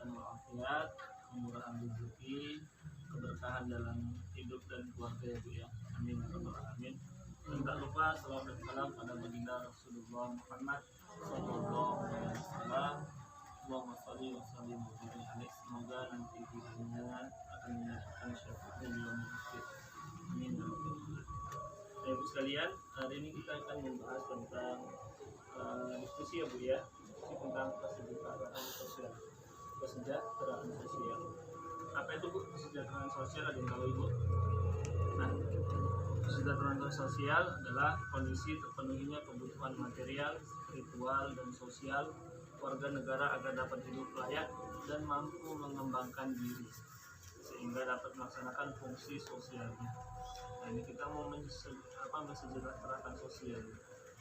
kesehatan walafiat, kemurahan rezeki, keberkahan dalam hidup dan keluarga ya Bu ya. Amin ya rabbal alamin. Dan tak lupa salawat dan salam pada baginda Rasulullah Muhammad sallallahu alaihi wasallam. Allahumma shalli wa sallim wa barik alaihi. Semoga nanti hidupnya akan menyertakan syafaatnya di yaumil akhir. Amin ya rabbal alamin. Ibu sekalian, hari ini kita akan membahas tentang diskusi ya Bu ya, diskusi tentang kesejahteraan sosial. Kesejahteraan sosial. Apa itu Bu kesejahteraan sosial? Ada yang tahu Ibu? Nah, kesejahteraan sosial adalah kondisi terpenuhinya kebutuhan material, spiritual, dan sosial warga negara agar dapat hidup layak dan mampu mengembangkan diri sehingga dapat melaksanakan fungsi sosialnya. Nah, ini kita mau mensejahterakan sosial.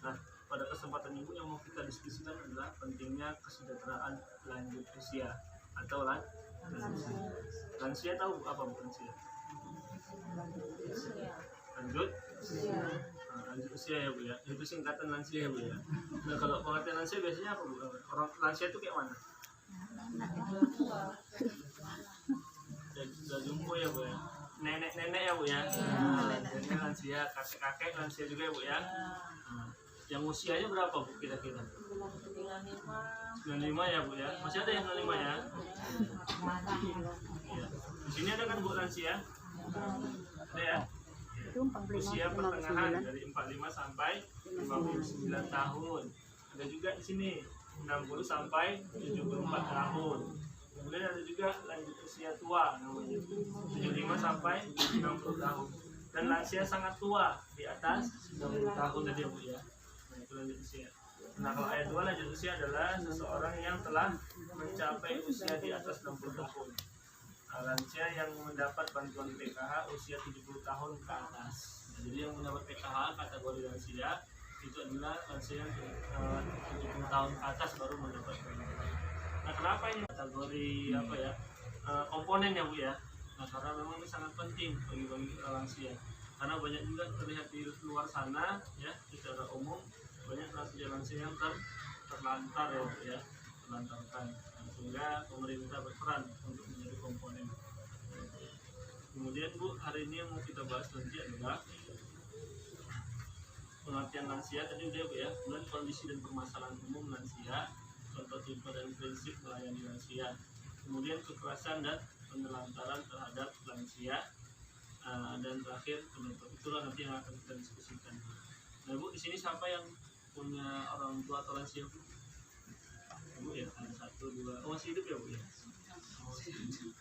Nah, pada kesempatan Ibu yang mau kita diskusikan adalah pentingnya kesejahteraan lanjut usia atau lansia. Lansia tahu apa bukan lansia? Lanjut usia ya Bu ya. Itu singkatan lansia ya Bu ya. Nah, kalau pengertian lansia biasanya apa Bu? Orang lansia itu kayak mana? Sudah jumbo ya Bu ya. Nenek-nenek ya Bu ya. Nenek lansia, kakek-kakek lansia juga ya Bu ya. Yang usianya berapa Bu kira-kira? 95 ya Bu ya. Masih ada yang 95 ya? Iya. Di sini ada kan Bu lansia? Ada ya? Usia pertengahan dari 45 sampai 59 tahun. Ada juga di sini 60 sampai 74 tahun. Kemudian ada juga lanjut usia tua namanya 75 sampai 60 tahun. Dan lansia sangat tua di atas 90 tahun tadi ya Bu ya. Nah, itu lanjut usia. Nah, kalau ayat 2 lanjut usia adalah seseorang yang telah mencapai usia di atas 60 tahun. Lansia yang mendapat bantuan PKH usia 70 tahun ke atas. Nah, jadi yang mendapat PKH kategori lansia itu adalah lansia yang 70 tahun ke atas baru mendapat PKH. Nah, kenapa ini kategori apa ya? Komponen ya Bu ya. Nah, karena memang ini sangat penting bagi lansia. Karena banyak juga terlihat di luar sana ya, secara umum banyak lansia yang terlantar ya Bu ya, terlantarkan. Sehingga pemerintah berperan untuk menjadi komponen. Kemudian Bu, hari ini yang mau kita bahas nanti adalah pengertian lansia tadi udah Bu ya. Kemudian kondisi dan permasalahan umum lansia, contoh tipe dan prinsip melayani lansia. Kemudian kekerasan dan penelantaran terhadap lansia, dan terakhir penutup. Itulah nanti yang akan kita diskusikan. Nah Bu, di sini siapa yang punya orang tua atau lansia Bu? Bu ya, ada 1, 2. Oh, masih hidup ya Bu ya? Oh, masih hidup.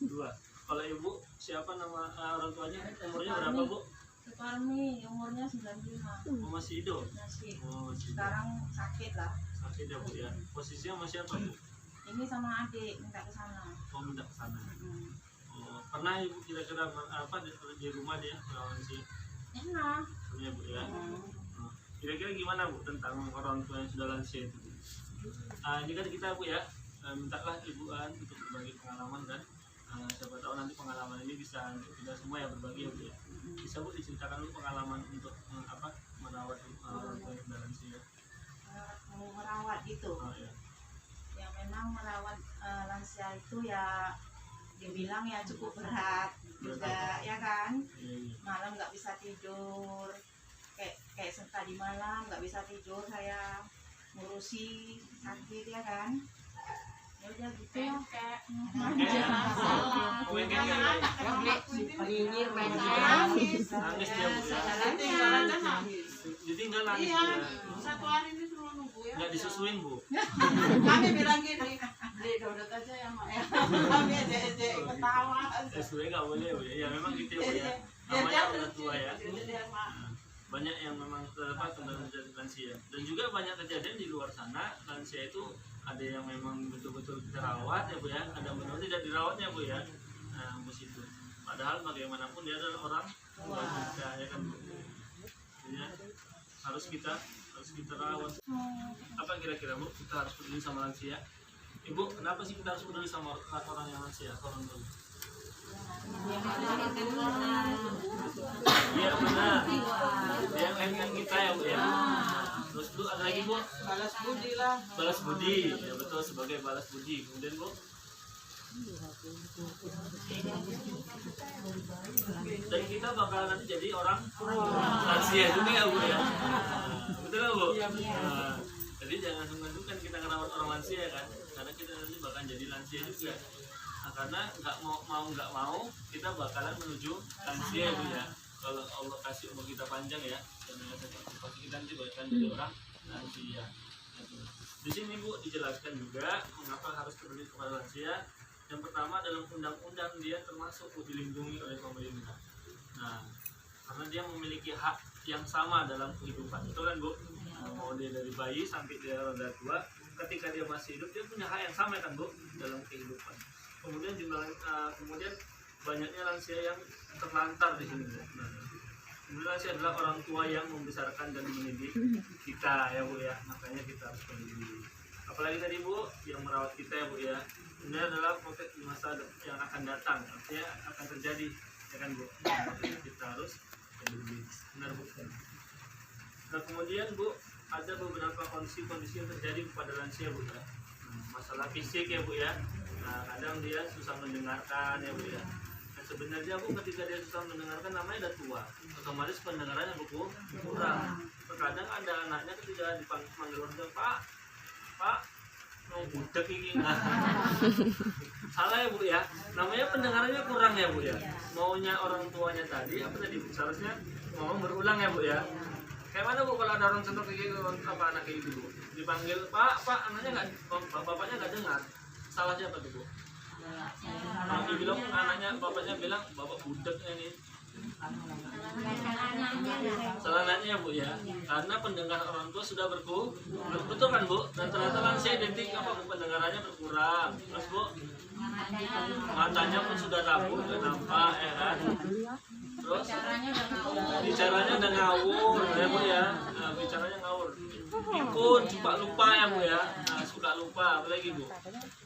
2. Kalau Ibu, siapa nama orang tuanya? Umurnya berapa Bu? Suparmi, umurnya 95. Oh, masih hidup? Masih. Oh, masih hidup. Sekarang sakit lah. Sakit ya Bu ya. Posisinya masih apa Bu? Ini sama adik minta ke sana. Oh, minta ke sana. Oh, pernah Ibu kira-kira apa di rumah dia melawan si? Enak. Ya Bu ya. Oh, kira-kira gimana Bu tentang orang tua yang sudah lansia itu? Ini kan kita Bu ya, mintalah Ibuan untuk berbagi pengalaman dan siapa tahu nanti pengalaman ini bisa untuk kita semua ya berbagi ya Bu ya. Bisa Bu diceritakan dulu pengalaman untuk merawat orang tua yang sudah lansia. Merawat itu. Oh, ya. Ya memang merawat lansia itu ya dibilang ya cukup berat juga ya kan. Malam nggak bisa tidur. Kayak tadi malam nggak bisa tidur saya ngurusi sakit ya kan. Ya udah gitu ya. Nangis dia Bu ya. Jadi nggak nangis Iya, ya. 1 hari ini suruh nunggu ya. Nggak disusuin Bu. Kami bilang gini, dodot aja ya Mak ya. Kami aja ketawa. Sesuai nggak boleh Bu ya. Ya memang gitu ya Bu ya. Namanya udah tua ya. Banyak yang memang terdapat tentang lansia. Dan juga banyak kejadian di luar sana lansia itu ada yang memang betul-betul kita rawat ya Bu ya. Ada yang benar tidak dirawatnya Bu ya. Nah, itu. Padahal bagaimanapun dia adalah orang tua kita ya kan Bu. Ya, harus kita rawat. Apa kira-kira Bu kita harus peduli sama lansia? Ibu, kenapa sih kita harus peduli sama orang yang lansia atau orang tua? Iya benar. Dia yang kita ya Bu ya. Terus Bu ada lagi Bu? Balas budi lah. Balas budi, ya betul, sebagai balas budi. Kemudian Bu, dan kita bakal nanti jadi orang lansia juga ya Bu ya. Betul nggak Bu? Nah, jadi jangan sungkan-sungkan kita ngerawat orang lansia kan, karena kita nanti bakal jadi lansia juga. Nah, karena nggak mau kita bakalan menuju lansia Bu ya. Kalau Allah kasih umur kita panjang ya, dan pasti kita nanti bakalan jadi orang lansia. Di sini Bu dijelaskan juga mengapa harus peduli kepada lansia. Yang pertama, dalam undang-undang dia termasuk dilindungi oleh pemerintah. Nah, karena dia memiliki hak yang sama dalam kehidupan. Itu kan Bu, mau dia dari bayi sampai dia udah tua, ketika dia masih hidup dia punya hak yang sama kan Bu dalam kehidupan. Kemudian kemudian banyaknya lansia yang terlantar di sini Bu. Nah, kemudian lansia adalah orang tua yang membesarkan dan mendidik kita ya Bu ya, makanya kita harus peduli. Apalagi tadi Bu yang merawat kita ya Bu ya. Ini adalah proses di masa yang akan datang, artinya akan terjadi, ya kan Bu? Makanya kita harus peduli. Benar Bu. Nah kemudian Bu, ada beberapa kondisi-kondisi yang terjadi kepada lansia Bu ya. Masalah fisik ya Bu ya. Nah kadang dia susah mendengarkan ya Bu ya. Nah sebenarnya Bu ketika dia susah mendengarkan namanya udah tua, otomatis pendengarannya Bu kurang. Terkadang ada anaknya ketika dipanggil orang tua, Pak, mau budak ini. Salah ya Bu ya, namanya pendengarannya kurang ya Bu ya. Maunya orang tuanya tadi apa tadi Bu, seharusnya ngomong berulang ya Bu ya. Kayak mana Bu kalau ada orang contoh kayak gitu, apa anak kayak gitu Bu, dipanggil Pak, anaknya nggak, bapaknya nggak dengar, salah siapa tuh Bu? Kalau dibilang anaknya, bapaknya bilang bapak budaknya nih, salah anaknya Bu ya, karena pendengar orang tua sudah betul kan Bu, dan ternyata lansia identik apa Bu, pendengarannya berkurang, terus Bu matanya pun sudah rapuh, nggak nampak ya kan, terus bicaranya udah ngawur ya Bu ya, nah, bicaranya ngawur, ikut cepat lupa ya Bu ya, nah, suka lupa, apalagi Bu,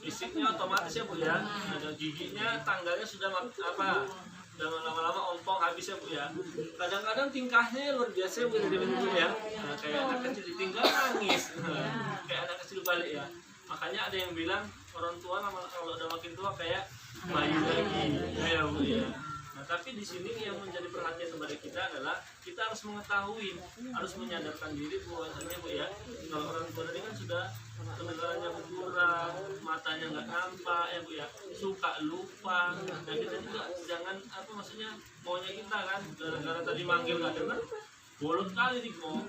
fisiknya otomatis ya Bu ya, ada giginya tanggalnya sudah apa, dan lama-lama ompong habis ya Bu ya. Kadang-kadang tingkahnya luar biasa Bu ya. Nah, kayak anak kecil ditinggal nangis. Kayak anak kecil balik ya. Makanya ada yang bilang orang tua kalau udah makin tua kayak bayi lagi. Ya Bu ya. Nah, tapi di sini yang menjadi perhatian kepada kita adalah kita harus mengetahui, harus menyadarkan diri bahwasanya Bu ya, kalau orang tua tadi kan sudah pendengarannya berkurang, matanya nggak nampak ya Bu ya, suka lupa. Nah kita juga jangan apa maksudnya maunya kita kan gara-gara tadi manggil nggak dengar, bolot kali nih kok,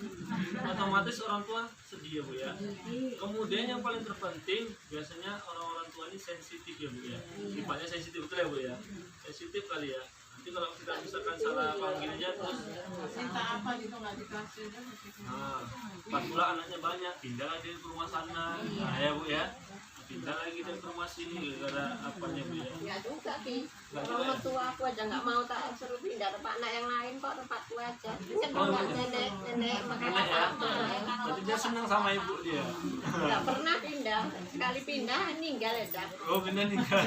otomatis orang tua sedih ya Bu ya. Kemudian yang paling terpenting biasanya orang-orang tua ini sensitif ya Bu ya, sifatnya sensitif betul ya Bu ya, sensitif kali ya. Nanti kalau kita misalkan salah panggil aja terus Minta apa gitu nggak dikasih. nah, pas pula anaknya banyak, pindah lagi ke rumah sana, nah ya Bu ya, pindah lagi ke rumah sini gara-gara apanya Bu ya. Ya juga Ki, kalau tua aku aja nggak mau tak suruh pindah tempat anak yang lain kok, tempatku aja. Seneng nggak nenek makanya Ya, apa? jadi dia senang sama ibu dia. Nggak pernah pindah, sekali pindah meninggal ya. Oh benar nih kan.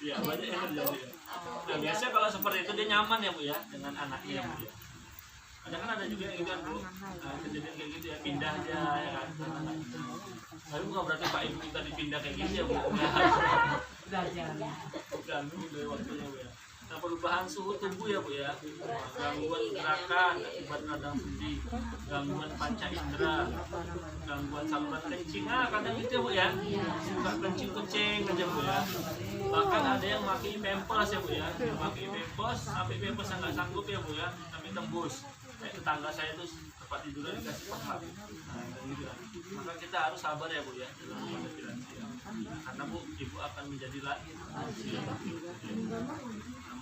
Iya banyak yang terjadi ya. Nah biasanya kalau seperti itu dia nyaman ya Bu ya dengan anaknya ya Bu ya. Kadang kan ada juga yang gitu kan Bu, kejadian kayak gitu ya, pindah aja ya kan. Tapi bukan berarti Pak Ibu kita dipindah kayak gitu ya Bu. Ganggu dari waktunya Bu ya. Nah perubahan suhu tubuh ya Bu ya, gangguan gerakan akibat radang sendi, gangguan panca indera, gangguan saluran kencing, kadang gitu ya Bu ya, suka kencing-kencing aja Bu ya. Bahkan ada yang pakai pampers ya Bu ya, pakai pampers sampai pampers yang nggak sanggup ya Bu ya, sampai tembus. Kayak tetangga saya itu tempat tidurnya dikasih paha. Nah, gitu. Maka kita harus sabar ya Bu ya dalam menghadapi lansia. Karena Bu, ibu akan menjadi lansia.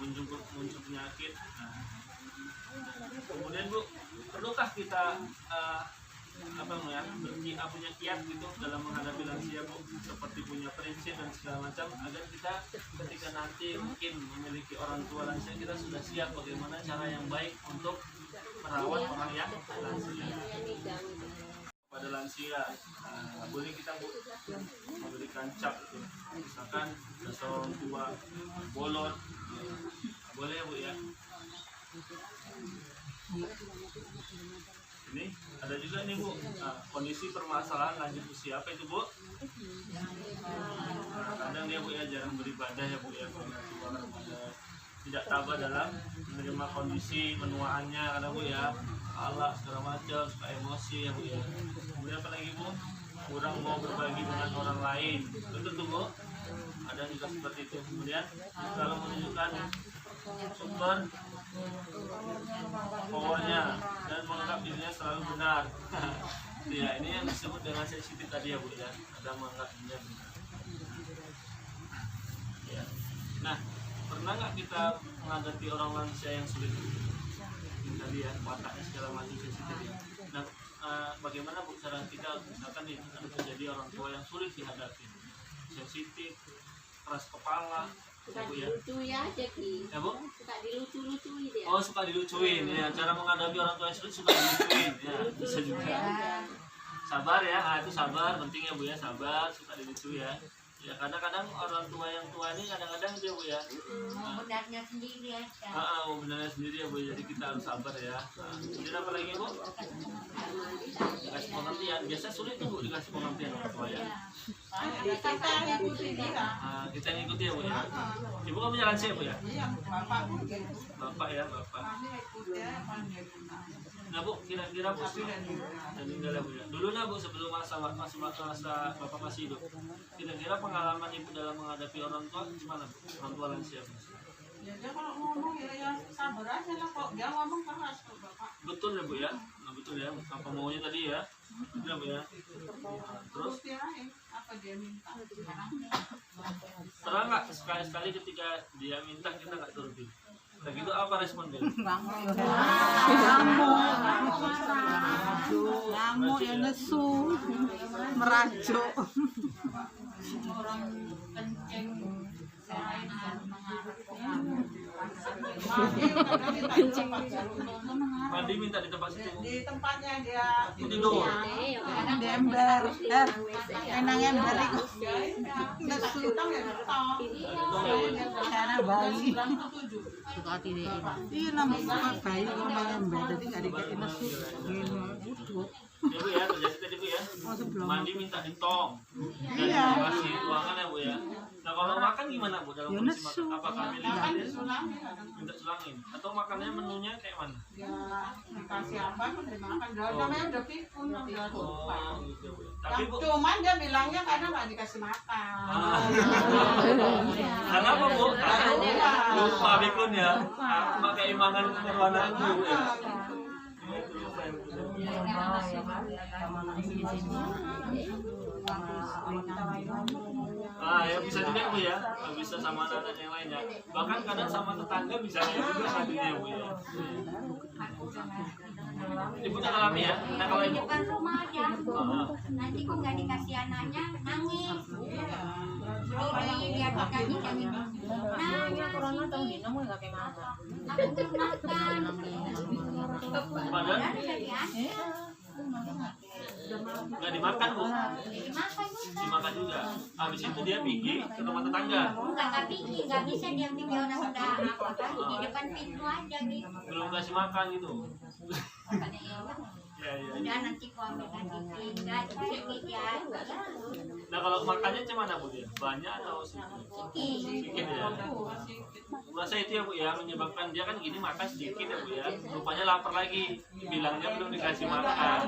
Muncul penyakit. Nah. Kemudian Bu, perlukah kita punya kiat gitu dalam menghadapi lansia Bu, seperti punya prinsip dan segala macam agar kita ketika nanti mungkin memiliki orang tua lansia kita sudah siap bagaimana cara yang baik untuk merawat orang yang lansia. Pada lansia, boleh kita Bu memberikan cap itu, misalkan seorang tua bolot, boleh Bu ya. Ini ada juga nih Bu, kondisi permasalahan lanjut usia, apa itu Bu? Kadang dia Bu ya jarang beribadah ya Bu ya, tidak tabah dalam menerima kondisi menuaannya, kadang Bu ya kalah segala macam, suka emosi ya Bu ya. Kemudian apa lagi Bu? Kurang mau berbagi dengan orang lain, betul tuh Bu? Ada juga seperti itu. Kemudian kalau menunjukkan sumber powernya dan menganggap dirinya selalu benar. Ya, ini yang disebut dengan sensitif tadi ya Bu ya. Ada menganggap dirinya benar. Ya. Nah, pernah nggak kita menghadapi orang lansia yang sulit? Ini tadi ya, wataknya segala macam sensitif ya. Nah, bagaimana Bu cara kita, misalkan nih ada terjadi orang tua yang sulit dihadapi, sensitif, keras kepala, Suka Bu ya. dilucui aja Ki. Ya Bu? Suka dilucu-lucui dia. Oh, suka dilucuin ya. Cara menghadapi orang tua yang sulit suka dilucuin ya. Bisa juga. Sabar ya, itu sabar, penting ya Bu ya, sabar, suka dilucu ya. Ya kadang-kadang orang tua yang tua ini kadang-kadang dia Bu ya. Benarnya sendiri ya. Benarnya sendiri ya Bu, jadi kita harus sabar ya. Kemudian apa lagi Bu? Dikasih pengertian, biasa sulit tuh Bu dikasih pengertian orang tua ya. Kita ngikuti dia. Kita ngikuti ya Bu ya. Ibu kamu jalan sih Bu ya? Iya, bapak pun gitu. Bapak ya, bapak. Kami ikut ya, panggil guna. Nah Bu, kira-kira Bu dan tinggal ya Bu ya. Dulu nah Bu, sebelum masa Bapak masih hidup, kira-kira pengalaman Ibu dalam menghadapi orang tua gimana Bu? Orang tua lansia Bu? Ya dia kalau ngomong ya sabar aja lah, kok dia ngomong keras kok bapak. Betul ya Bu ya? Nah, betul ya, apa maunya tadi ya? Betul ya Bu ya? Terus, Terus dia apa dia minta? pernah nggak sekali-sekali ketika dia minta kita nggak turutin? Nah gitu apa respon dia? Ngamuk ya nesu, merajuk. Orang kenceng selain Mandi minta di tempat situ. Di tempatnya dia Tidur. di ember, enang ember itu nesu ya karena bayi. Suka tidak Iya namanya bayi kalau ember, jadi nggak dikasih nesu. Udut. Ya Bu ya, terjadi tadi Bu ya. Oh sebelum. Mandi minta di tong dan Iya. dikasih ruangan ya Bu ya. Nah kalau makan gimana Bu dalam Ya kondisi nesu. makan? Apakah milih Makan disulami kadang. minta sulangin atau makannya menunya kayak mana? Ya dikasih apa pun dimakan. Dia namanya udah pikun, udah lupa. Oh gitu Bu. Tapi Yang Bu, cuman dia bilangnya karena nggak dikasih makan. karena apa Bu? Karena lupa pikun ya. Pakai imangan berwarna biru ya. Ya bisa juga Bu ya, bisa sama anak yang lainnya. Bahkan kadang sama tetangga bisa juga hadirnya Bu ya. Ibu tak alami ya. Nah kalau di Ibu, depan rumah aja nanti kok nggak dikasih anaknya nangis Diri lihat ikannya jadi corona tahun ini namun nggak kayak mana. aku belum makan padahal dan udah diantar nggak dimakan Bu, dimakan juga dimakan juga. Habis itu dia pergi ke rumah tetangga. nggak pikir nggak bisa dia pikir orang udah apa kan di depan pintu aja gitu Belum kasih makan gitu. makanya ya Ya, ya, udah ya. nanti kau ambil lagi tinggal sedikit ya Nah kalau makannya gimana Bu dia? Banyak atau sedikit? Sedikit ya. Rasa itu ya Bu ya menyebabkan dia kan gini makan sedikit ya Bu ya. Rupanya lapar lagi. Bilangnya belum dikasih makan.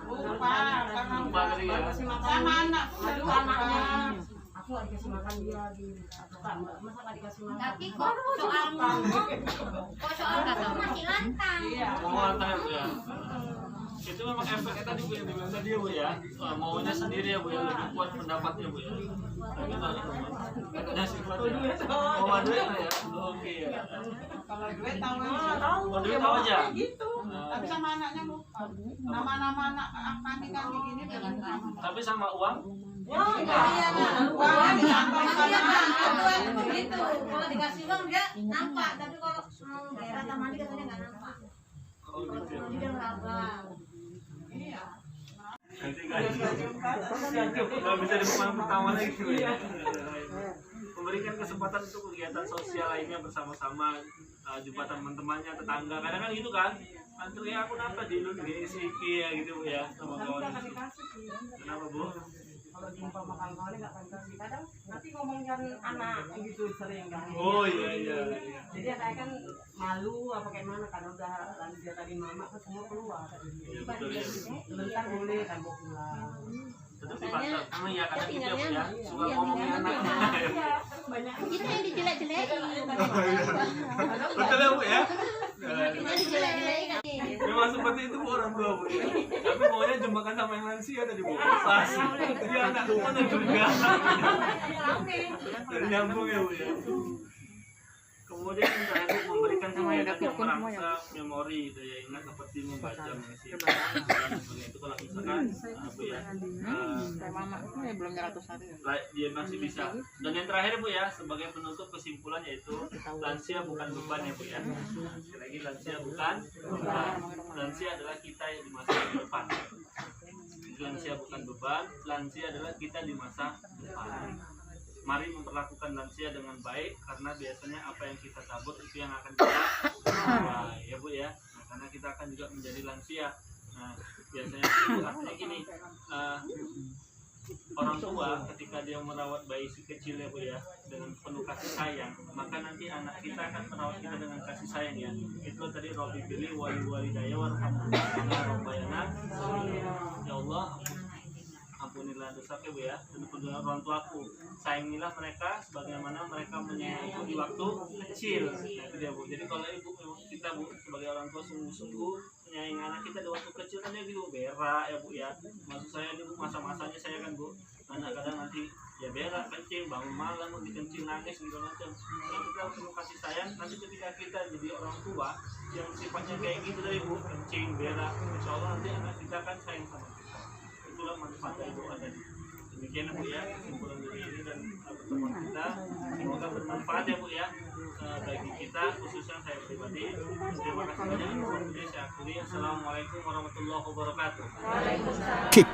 Lupa karena Lupa tadi ya. sama anak pun Aduh lupa. anaknya. Aku nggak dikasih makan dia di masa nggak dikasih makan. tapi kok soal ngomong kok soal ngomong masih lantang Iya. Mau lantang ya Bu ya. Itu memang efeknya tadi Bu yang dibilang tadi ya Bu ya. Maunya sendiri ya Bu ya, lebih kuat pendapatnya Bu ya. Katanya sifatnya. Mau duit ya? Oke ya. Kalau duit tahu aja. Oh duit tahu aja. Gitu. Tapi sama anaknya lupa. Nama-nama anak kami gini dia lupa. Tapi sama uang? Uangnya disampaikan sama anak. gitu kalau dikasih uang dia nampak tapi kalau daerah taman dia katanya nggak nampak Oh gitu ya. dia nggak Iya. Nanti nggak bisa dibuka pertama lagi Bu ya. Memberikan kesempatan untuk kegiatan sosial lainnya bersama-sama, jumpa teman-temannya, tetangga. Kadang kan gitu kan, Antri aku kenapa di lu di SCP ya gitu Bu ya sama Tapi kawan. nggak kasih kasih sih. Kenapa Bu? Kalau jumpa makan kawannya nggak akan kasih. Kadang nanti ngomongin anak gitu sering kan. Oh iya. Jadi saya kan malu apa kayak mana karena udah lansia tadi mama kan semua keluar. Iya betul ya. Sebentar boleh kan mau pulang. Tetap dipantau. Emang ya kadang kita Bu ya tinggalnya suka ngomongin anaknya. Banyak. Kita yang dijelek-jelekin. Betul ya Bu ya? Kita dijelek-jelekin. Memang seperti itu Bu orang tua Bu ya. Tapi maunya cuma kan sama yang lansia tadi Bu. Pas. Dia anak mana juga. Dan nyambung ya Bu ya. Kemudian terakhir memberikan kegiatan yang merangsang memori daya ingat seperti membaca mengisi. Itu kalau misalkan Bu ya. belum 100 hari. Dia masih bisa. Dan yang terakhir Bu ya, sebagai penutup kesimpulan yaitu lansia bukan beban ya Bu ya. Sekali lagi lansia bukan beban. Lansia adalah kita yang di masa depan. Lansia bukan beban, lansia adalah kita di masa depan. Mari memperlakukan lansia dengan baik karena biasanya apa yang kita tabur itu yang akan kita buat ya Bu ya. Nah, karena kita akan juga menjadi lansia. Nah, biasanya itu artinya gini, orang tua ketika dia merawat bayi si kecil ya Bu ya dengan penuh kasih sayang, maka nanti anak kita akan merawat kita dengan kasih sayang ya. Itu tadi Rabbi pilih wali daya warhamhumullah rabbayana. Ya Allah, ampunilah dosaku Bu ya, dan kedua orang tuaku. Sayangilah mereka sebagaimana mereka menyayangiku di waktu kecil. Nah, itu dia Bu. Jadi kalau ibu kita Bu sebagai orang tua sungguh-sungguh menyayangi anak kita di waktu kecil kan dia gitu berak ya Bu ya. Maksud saya ini Bu masa-masanya saya kan Bu. Anak kadang nanti ya berak, kencing, bangun malam, dikencing, nangis gitu macam. Kalau kita perlu kasih sayang, nanti ketika kita jadi orang tua yang sifatnya kayak gitu dari Bu, kencing, berak, insya Allah nanti anak kita kan sayang sama kita. Itulah manfaat dari doa tadi. Demikian Bu ya kesimpulan dari ini dan pertemuan kita. Semoga bermanfaat ya Bu ya bagi kita khususnya saya pribadi. Terima kasih banyak atas waktunya. Saya akhiri. Assalamualaikum warahmatullahi wabarakatuh. Kick.